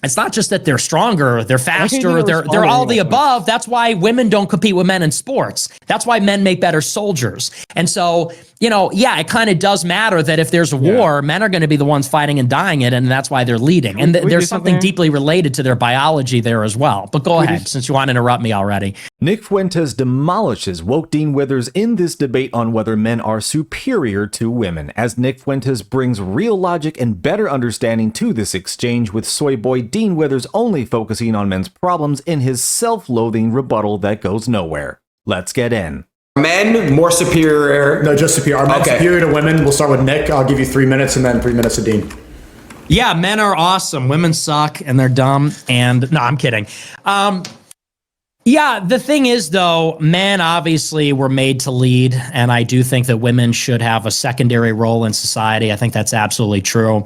It's not just that they're stronger, they're faster, they're all the above. That's why women don't compete with men in sports. That's why men make better soldiers. And so, you know, yeah, it kind of does matter that if there's a war, men are going to be the ones fighting and dying it, and that's why they're leading. And there's something deeply related to their biology there as well. But go ahead, since you want to interrupt me already. Nick Fuentes demolishes woke Dean Withers in this debate on whether men are superior to women, as Nick Fuentes brings real logic and better understanding to this exchange, with soy boy Dean Withers only focusing on men's problems in his self-loathing rebuttal that goes nowhere. Let's get in. Men more superior? No, just superior. Are men superior to women? We'll start with Nick. I'll give you 3 minutes and then 3 minutes to Dean. Yeah, men are awesome. Women suck and they're dumb. And no, I'm kidding. Yeah, the thing is, though, men obviously were made to lead, and I do think that women should have a secondary role in society. I think that's absolutely true.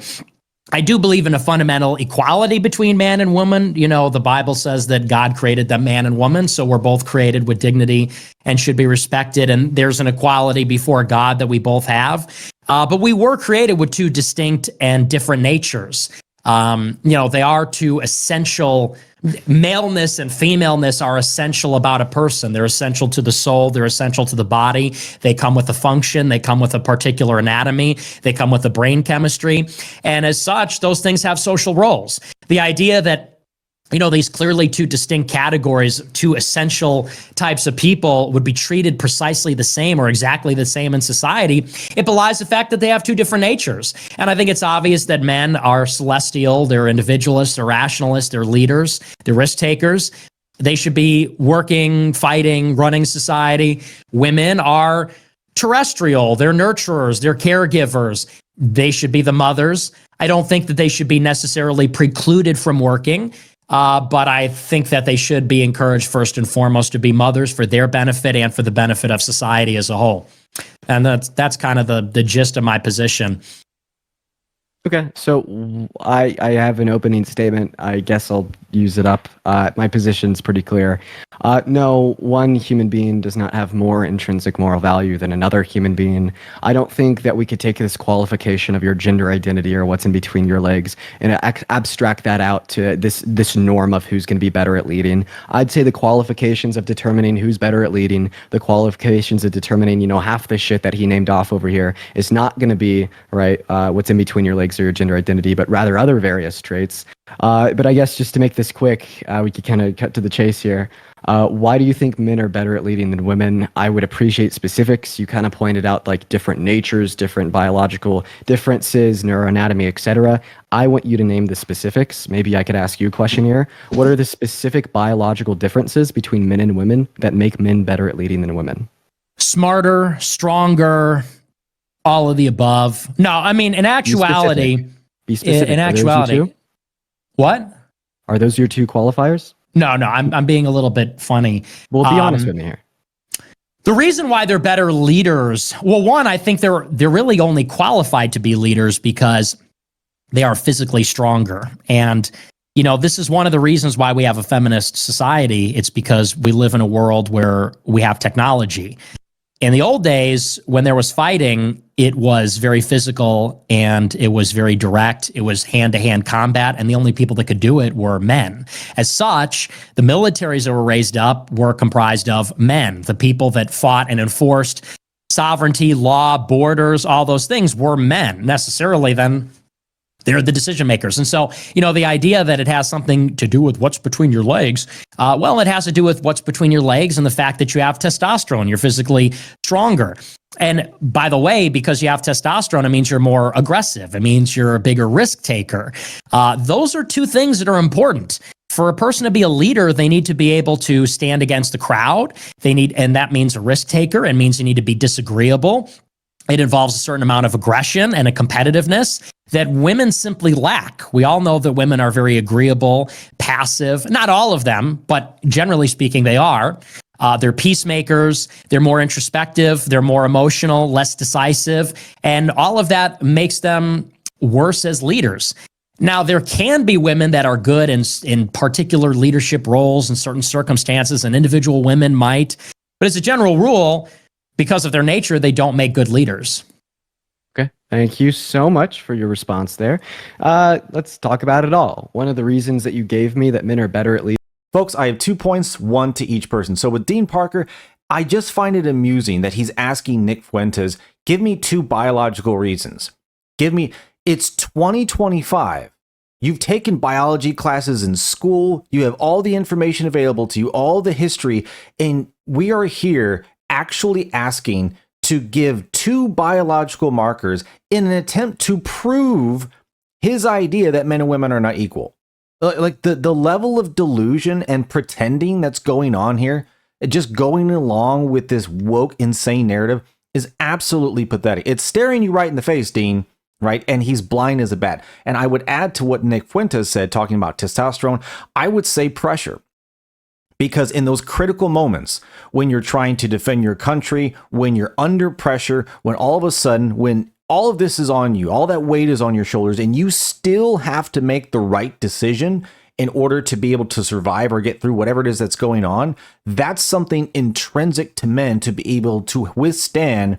I do believe in a fundamental equality between man and woman. You know, the Bible says that God created them man and woman, so we're both created with dignity and should be respected, and there's an equality before God that we both have. But we were created with two distinct and different natures. You know, they are two essential. Maleness and femaleness are essential about a person. They're essential to the soul. They're essential to the body. They come with a function. They come with a particular anatomy. They come with a brain chemistry. And as such, those things have social roles. The idea that, you know, these clearly two distinct categories, two essential types of people would be treated precisely the same or exactly the same in society, it belies the fact that they have two different natures. And I think it's obvious that men are celestial, they're individualists, they're rationalists, they're leaders, they're risk takers. They should be working, fighting, running society. Women are terrestrial, they're nurturers, they're caregivers. They should be the mothers. I don't think that they should be necessarily precluded from working. But I think that they should be encouraged first and foremost to be mothers for their benefit and for the benefit of society as a whole. And that's kind of the gist of my position. Okay, so I have an opening statement. I guess I'll use it up. My position's pretty clear. No, one human being does not have more intrinsic moral value than another human being. I don't think that we could take this qualification of your gender identity or what's in between your legs and abstract that out to this norm of who's going to be better at leading. I'd say the qualifications of determining who's better at leading, the qualifications of determining, you know, half the shit that he named off over here is not going to be, right, what's in between your legs or your gender identity, but rather other various traits. But I guess just to make this quick, we could kind of cut to the chase here. Why do you think men are better at leading than women? I would appreciate specifics. You kind of pointed out like different natures, different biological differences, neuroanatomy, etc. I want you to name the specifics. Maybe I could ask you a question here. What are the specific biological differences between men and women that make men better at leading than women? Smarter, stronger, all of the above. No, I mean, in actuality, Be specific. In actuality, what? Are those your two qualifiers? No, I'm being a little bit funny. Well, be honest with me here. The reason why they're better leaders, well, one, I think they're really only qualified to be leaders because they are physically stronger. And, you know, this is one of the reasons why we have a feminist society. It's because we live in a world where we have technology. In the old days, when there was fighting, it was very physical and it was very direct. It was hand-to-hand combat, and the only people that could do it were men. As such, the militaries that were raised up were comprised of men. The people that fought and enforced sovereignty, law, borders, all those things were men. Necessarily, then, they're the decision makers. And so, you know, the idea that it has something to do with what's between your legs, well, it has to do with what's between your legs and the fact that you have testosterone. You're physically stronger. And by the way, because you have testosterone, it means you're more aggressive. It means you're a bigger risk taker. Those are two things that are important. For a person to be a leader, they need to be able to stand against the crowd. And that means a risk taker. It means you need to be disagreeable. It involves a certain amount of aggression and a competitiveness that women simply lack. We all know that women are very agreeable, passive. Not all of them, but generally speaking, they are. They're peacemakers. They're more introspective. They're more emotional, less decisive. And all of that makes them worse as leaders. Now, there can be women that are good in particular leadership roles in certain circumstances, and individual women might. But as a general rule, because of their nature, they don't make good leaders. Okay. Thank you so much for your response there. Let's talk about it all. One of the reasons that you gave me that men are better at leading. Folks, I have 2 points, one to each person. So with Dean Parker, I just find it amusing that he's asking Nick Fuentes, give me 2 biological reasons. It's 2025. You've taken biology classes in school. You have all the information available to you, all the history. And we are here actually asking to give 2 biological markers in an attempt to prove his idea that men and women are not equal. Like the level of delusion and pretending that's going on here, just going along with this woke, insane narrative is absolutely pathetic. It's staring you right in the face, Dean, right? And he's blind as a bat. And I would add to what Nick Fuentes said, talking about testosterone, I would say pressure. Because in those critical moments, when you're trying to defend your country, when you're under pressure, when all of a sudden, when all of this is on you, all that weight is on your shoulders, and you still have to make the right decision in order to be able to survive or get through whatever it is that's going on, that's something intrinsic to men to be able to withstand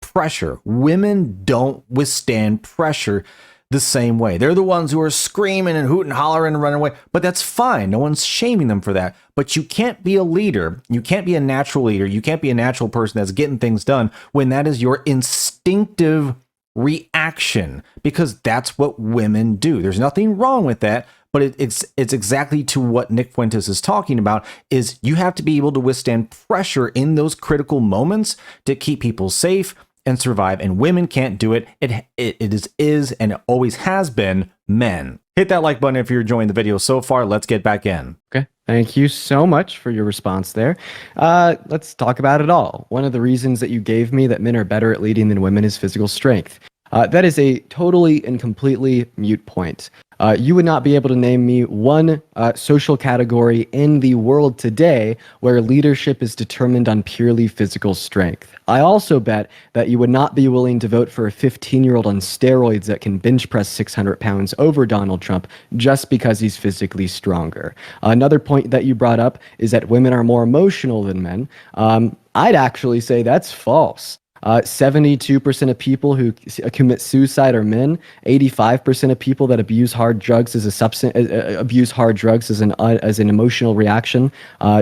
pressure. Women don't withstand pressure the same way. They're the ones who are screaming and hooting and hollering and running away, but that's fine. No one's shaming them for that. But you can't be a leader. You can't be a natural leader. You can't be a natural person that's getting things done when that is your instinctive reaction, because that's what women do. There's nothing wrong with that, but it's exactly to what Nick Fuentes is talking about, is you have to be able to withstand pressure in those critical moments to keep people safe and survive, and women can't do it. It is and it always has been men. Hit that like button if you're enjoying the video so far. Let's get back in. Okay. Thank you so much for your response there. Let's talk about it all. One of the reasons that you gave me that men are better at leading than women is physical strength. That is a totally and completely moot point. You would not be able to name me one social category in the world today where leadership is determined on purely physical strength. I also bet that you would not be willing to vote for a 15-year-old on steroids that can bench press 600 pounds over Donald Trump just because he's physically stronger. Another point that you brought up is that women are more emotional than men. I'd actually say that's false. 72% of people who commit suicide are men. 85% of people that abuse hard drugs as an emotional reaction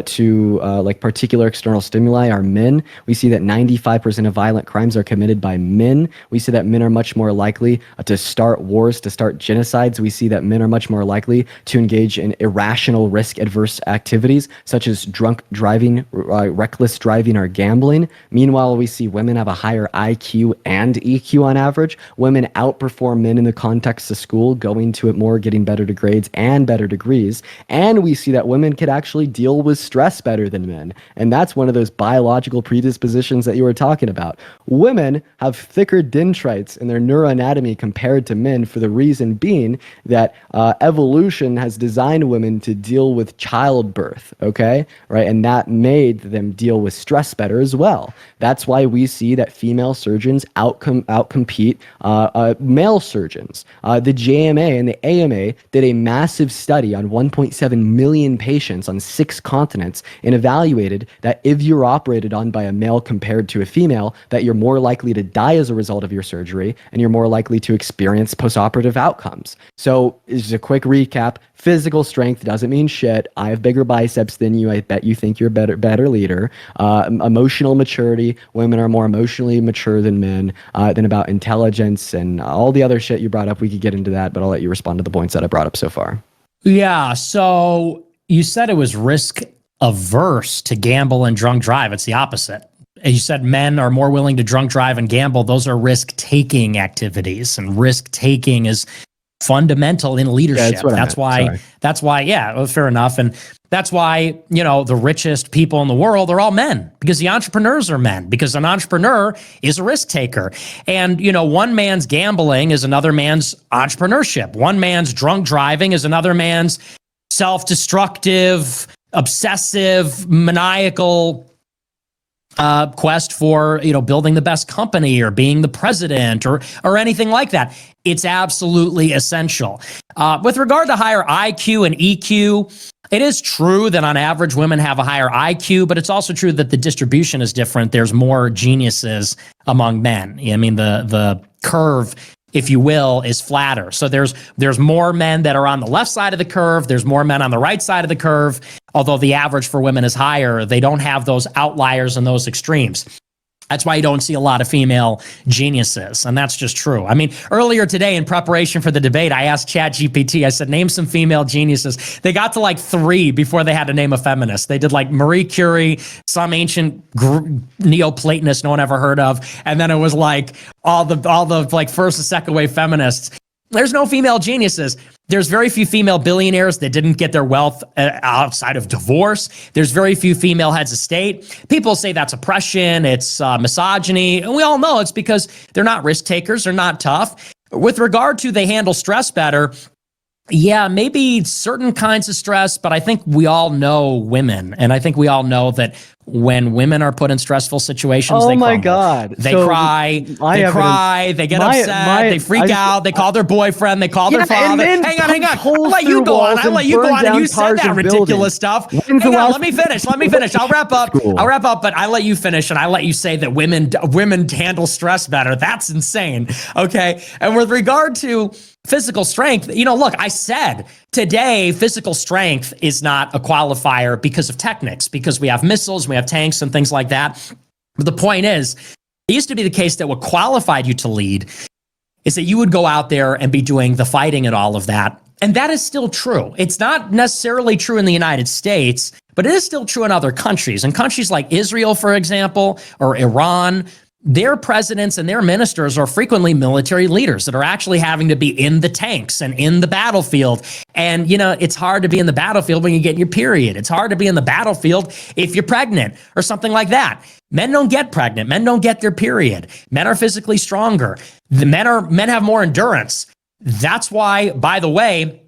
to like particular external stimuli are men. We see that 95% of violent crimes are committed by men. We see that men are much more likely to start wars, to start genocides. We see that men are much more likely to engage in irrational, risk-adverse activities such as drunk driving, reckless driving, or gambling. Meanwhile, we see women have a higher IQ and EQ on average. Women outperform men in the context of school, going to it more, getting better grades and better degrees. And we see that women can actually deal with stress better than men. And that's one of those biological predispositions that you were talking about. Women have thicker dendrites in their neuroanatomy compared to men, for the reason being that evolution has designed women to deal with childbirth, okay? Right? And that made them deal with stress better as well. That's why we see that female surgeons outcompete male surgeons. The JMA and the AMA did a massive study on 1.7 million patients on 6 continents and evaluated that if you're operated on by a male compared to a female, that you're more likely to die as a result of your surgery and you're more likely to experience postoperative outcomes. So, just a quick recap. Physical strength doesn't mean shit. I have bigger biceps than you. I bet you think you're a better leader. Emotional maturity. Women are more emotionally mature than men. Then about intelligence and all the other shit you brought up. We could get into that, but I'll let you respond to the points that I brought up so far. Yeah. So you said it was risk averse to gamble and drunk drive. It's the opposite. You said men are more willing to drunk drive and gamble. Those are risk-taking activities, and risk-taking is fundamental in leadership. Yeah, that's why, yeah, well, fair enough. And that's why, the richest people in the world are all men, because the entrepreneurs are men, because an entrepreneur is a risk taker. And, one man's gambling is another man's entrepreneurship. One man's drunk driving is another man's self-destructive, obsessive, maniacal quest for, building the best company or being the president or anything like that. It's absolutely essential. With regard to higher IQ and EQ, It is true that on average women have a higher IQ, but it's also true that the distribution is different. There's more geniuses among men. I mean, the curve, if you will, is flatter. So there's more men that are on the left side of the curve. There's more men on the right side of the curve. Although the average for women is higher, they don't have those outliers and those extremes. That's why you don't see a lot of female geniuses. And that's just true. I mean, earlier today in preparation for the debate, I asked ChatGPT, I said, name some female geniuses. They got to like 3 before they had to name a feminist. They did like Marie Curie, some ancient Neoplatonist no one ever heard of. And then it was like all the like first and second wave feminists. There's no female geniuses. There's very few female billionaires that didn't get their wealth outside of divorce. There's very few female heads of state. People say that's oppression, it's misogyny, and we all know it's because they're not risk takers, they're not tough. With regard to they handle stress better, yeah, maybe certain kinds of stress, but I think we all know women, and I think we all know that when women are put in stressful situations, they my crumble. God. They So cry, they get upset, they freak out, they call their boyfriend, they call their father. Hang on. I'll let you go on. And you said that ridiculous stuff. Hang on, let me finish. I'll wrap up, but I let you finish, and I let you say that women handle stress better. That's insane. Okay. And with regard to physical strength, look, I said today physical strength is not a qualifier because of techniques, because we have missiles, we have tanks and things like that. But the point is, it used to be the case that what qualified you to lead is that you would go out there and be doing the fighting and all of that. And that is still true. It's not necessarily true in the United States, but it is still true in other countries. In countries like Israel, for example, or Iran, their presidents and their ministers are frequently military leaders that are actually having to be in the tanks and in the battlefield. And, it's hard to be in the battlefield when you get your period. It's hard to be in the battlefield if you're pregnant or something like that. Men don't get pregnant. Men don't get their period. Men are physically stronger. Men have more endurance. That's why, by the way,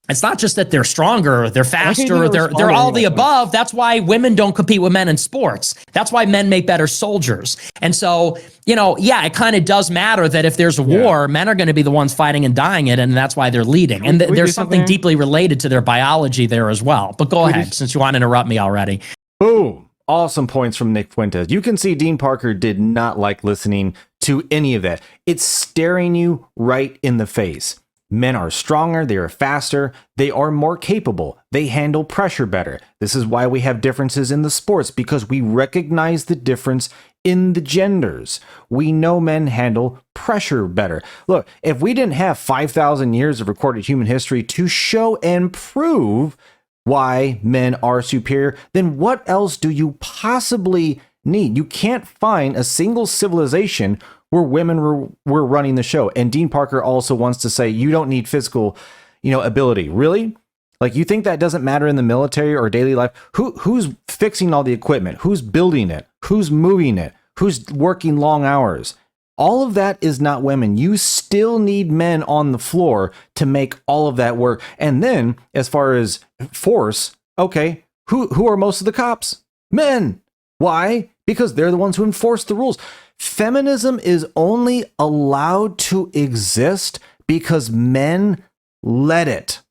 it's not just that they're stronger, they're faster, they're all the above. That's why women don't compete with men in sports. That's why men make better soldiers. And so, it kind of does matter that if there's a war, men are going to be the ones fighting and dying it, and that's why they're leading. And there's something deeply related to their biology there as well. But go ahead, since you want to interrupt me already. Boom. Awesome points from Nick Fuentes. You can see Dean Parker did not like listening to any of that. It's staring you right in the face. Men are stronger, they are faster, they are more capable, they handle pressure better. This is why we have differences in the sports, because we recognize the difference in the genders. We know men handle pressure better. Look, if we didn't have 5,000 years of recorded human history to show and prove why men are superior, then what else do you possibly need? You can't find a single civilization where women were running the show. And Dean Parker also wants to say you don't need physical, ability. Really? Like, you think that doesn't matter in the military or daily life? Who's fixing all the equipment? Who's building it? Who's moving it? Who's working long hours? All of that is not women. You still need men on the floor to make all of that work. And then, as far as force, okay, who are most of the cops? Men. Why? Because they're the ones who enforce the rules. Feminism is only allowed to exist because men let it.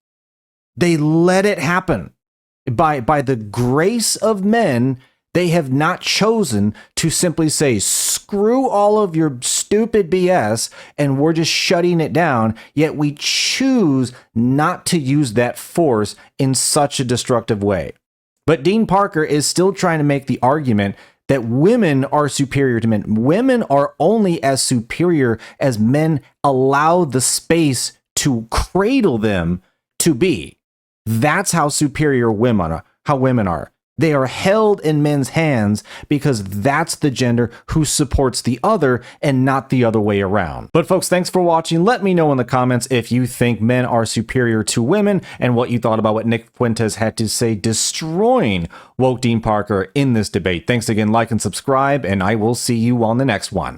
They let it happen. By the grace of men, they have not chosen to simply say, screw all of your stupid BS, and we're just shutting it down, yet we choose not to use that force in such a destructive way. But Dean Parker is still trying to make the argument that women are superior to men. Women are only as superior as men allow the space to cradle them to be. That's how superior women are. They are held in men's hands because that's the gender who supports the other and not the other way around. But folks, thanks for watching. Let me know in the comments if you think men are superior to women and what you thought about what Nick Fuentes had to say destroying woke Dean Parker in this debate. Thanks again, like and subscribe, and I will see you on the next one.